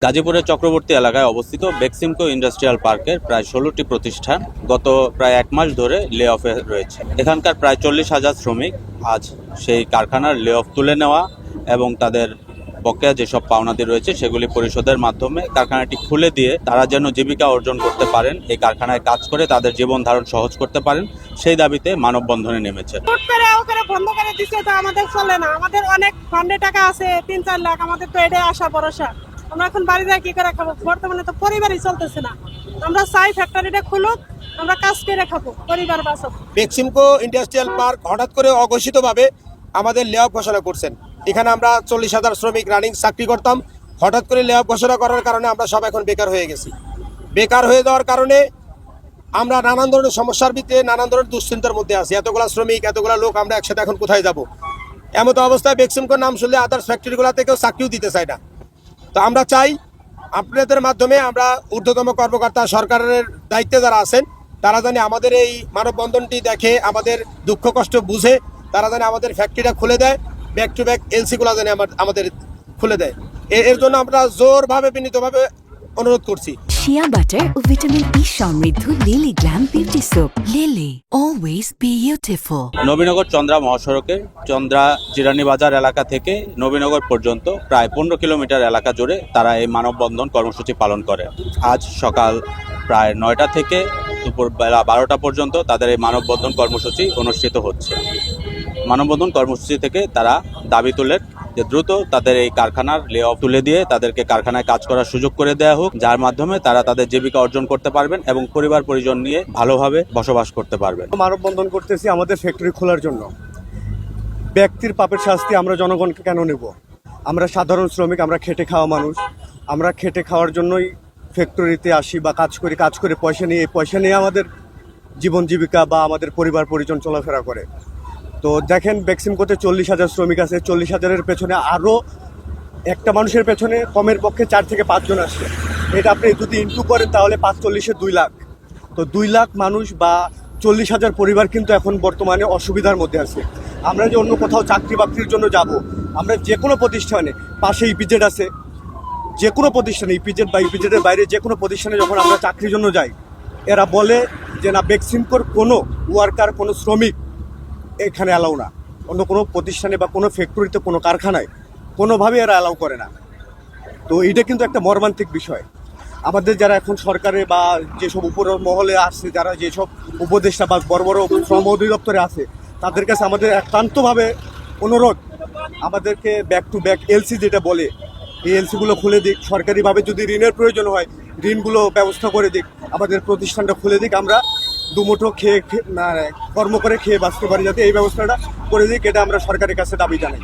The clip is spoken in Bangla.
গাজীপুরের চক্রবর্তী এলাকায় অবস্থিত বেক্সিমকো ইন্ডাস্ট্রিয়াল পার্কের প্রায় ১৬টি প্রতিষ্ঠান গত প্রায় ১ মাস ধরে লে অফে রয়েছে। এখানকার প্রায় ৪০,০০০ শ্রমিক আজ সেই কারখানার লে অফ তুলে নেওয়া এবং তাদের বকেয়া যেসব পাওনাদি রয়েছে সেগুলি পরিশোধের মাধ্যমে কারখানাটি খুলে দিয়ে তারা যেন জীবিকা অর্জন করতে পারেন, এই কারখানায় কাজ করে তাদের জীবন ধারণ সহজ করতে পারেন, সেই দাবিতে মানববন্ধনে নেমেছে। বন্ধ করে দিচ্ছে তো আমাদের চলে না, আমাদের অনেক ফান্ডে টাকা আছে ৩-৪ লাখ, আমাদের তো এটাই আশা ভরসা। আমরা এখন বাড়ি যায় কি করে খাবো? বর্তমানে তো পরিবারই চলতেছে না। আমরা চাই ফ্যাক্টরিটা খুলুক, আমরা কাজ করে খাবো, পরিবার বাঁচাবো। বেক্সিমকো ইন্ডাস্ট্রিয়াল পার্ক হঠাৎ করে অঘোষিতভাবে আমাদের লে অফ ঘোষণা করছেন। এখানে আমরা ৪০,০০০ শ্রমিক রানিং চাকরি করতাম, হঠাৎ করে লে অফ ঘোষণা করার কারণে আমরা সব এখন বেকার হয়ে গেছি। বেকার হয়ে যাওয়ার কারণে আমরা নানান ধরনের সমস্যার ভিতরে, নানান ধরনের দুশ্চিন্তার মধ্যে আছি। এতগুলা শ্রমিক, এতগুলা লোক, আমরা একসাথে এখন কোথায় যাব? এমতো অবস্থায় বেক্সিমকোর নাম শুনলে আদার্স ফ্যাক্টরিগুলো থেকেও চাকরিও দিতে চায় না। তো আমরা চাই আপনাদের মাধ্যমে আমরা ঊর্ধ্বতম কর্মকর্তা, সরকারের দায়িত্বে যারা আছেন, তারা জানি আমাদের এই মানববন্ধনটি দেখে, আমাদের দুঃখ কষ্ট বুঝে তারা জানি আমাদের ফ্যাক্টরিটা খুলে দেয়, ব্যাক টু ব্যাক এলসিগুলো জানি আমাদের খুলে দেয়। এর জন্য আমরা জোরভাবে, বিনীতভাবে অনুরোধ করছি। শিয়া বাটার ও ভিটামিন ই সমৃদ্ধ lily glam beauty soap. Lily, always beautiful. Nabinagar Chandra মহাসড়কের চন্দ্রা জিরানি বাজার এলাকা থেকে নবীনগর পর্যন্ত প্রায় ১৫ কিলোমিটার এলাকা জুড়ে তারা এই মানববন্ধন কর্মসূচি পালন করে। আজ সকাল প্রায় ৯টা থেকে দুপুর বেলা ১২টা পর্যন্ত তাদের এই মানববন্ধন কর্মসূচি অনুষ্ঠিত হচ্ছে। মানববন্ধন কর্মসূচি থেকে তারা দাবি তোলেন যে দ্রুত তাদের এই কারখানার লে অফ তুলে দিয়ে তাদেরকে কারখানায় কাজ করার সুযোগ করে দেওয়া হোক, যার মাধ্যমে তারা তাদের জীবিকা অর্জন করতে পারবেন এবং পরিবার পরিজন নিয়ে ভালোভাবে বসবাস করতে পারবেন। মানববন্ধন করতেছি আমাদের ফ্যাক্টরি খোলার জন্য। ব্যক্তির পাপের শাস্তি আমরা জনগণকে কেন নেব? আমরা সাধারণ শ্রমিক, আমরা খেটে খাওয়া মানুষ। আমরা খেটে খাওয়ার জন্যই ফ্যাক্টরিতে আসি বা কাজ করে পয়সা নিয়ে, এই পয়সা নিয়ে আমাদের জীবন জীবিকা বা আমাদের পরিবার পরিজন চলাফেরা করে। তো দেখেন, বেক্সিমকোতে ৪০,০০০ শ্রমিক আছে। ৪০,০০০-এর পেছনে আরও একটা মানুষের পেছনে কমের পক্ষে ৪ থেকে ৫ জন আসছে। এটা আপনি যদি ইনটু করেন তাহলে ৫-৪০-এ ২ লাখ। তো ২ লাখ মানুষ বা ৪০,০০০ পরিবার কিন্তু এখন বর্তমানে অসুবিধার মধ্যে আছে। আমরা যে অন্য কোথাও চাকরি বাকরির জন্য যাব, আমরা যে কোনো প্রতিষ্ঠানে, পাশে ইপিজেড আছে, যে কোনো প্রতিষ্ঠানে, ইপিজেড বা ইপিজেডের বাইরে যে কোনো প্রতিষ্ঠানে যখন আমরা চাকরির জন্য যাই, এরা বলে যে না, বেক্সিমকোর কোনো ওয়ার্কার, কোনো শ্রমিক এখানে অ্যালাউ না। অন্য কোনো প্রতিষ্ঠানে বা কোনো ফ্যাক্টরিতে, কোনো কারখানায় কোনোভাবে এরা অ্যালাউ করে না। তো এটা কিন্তু একটা মর্মান্তিক বিষয়। আমাদের যারা এখন সরকারে বা যেসব উপর মহলে আছে, যারা যেসব উপদেষ্টা বা বড় বড় শ্রম অধিদপ্তরে আছে, তাদের কাছে আমাদের একান্তভাবে অনুরোধ, আমাদেরকে ব্যাক টু ব্যাক এলসি যেটা বলে, এই এলসিগুলো খুলে দিক। সরকারিভাবে যদি ঋণের প্রয়োজন হয়, ঋণগুলো ব্যবস্থা করে দিক। আমাদের প্রতিষ্ঠানটা খুলে দিক, আমরা দুমুঠো কর্ম করে খেয়ে বাঁচতে পারি, যাতে এই ব্যবস্থাটা করে দিক। এটা আমরা সরকারের কাছে দাবি জানাই।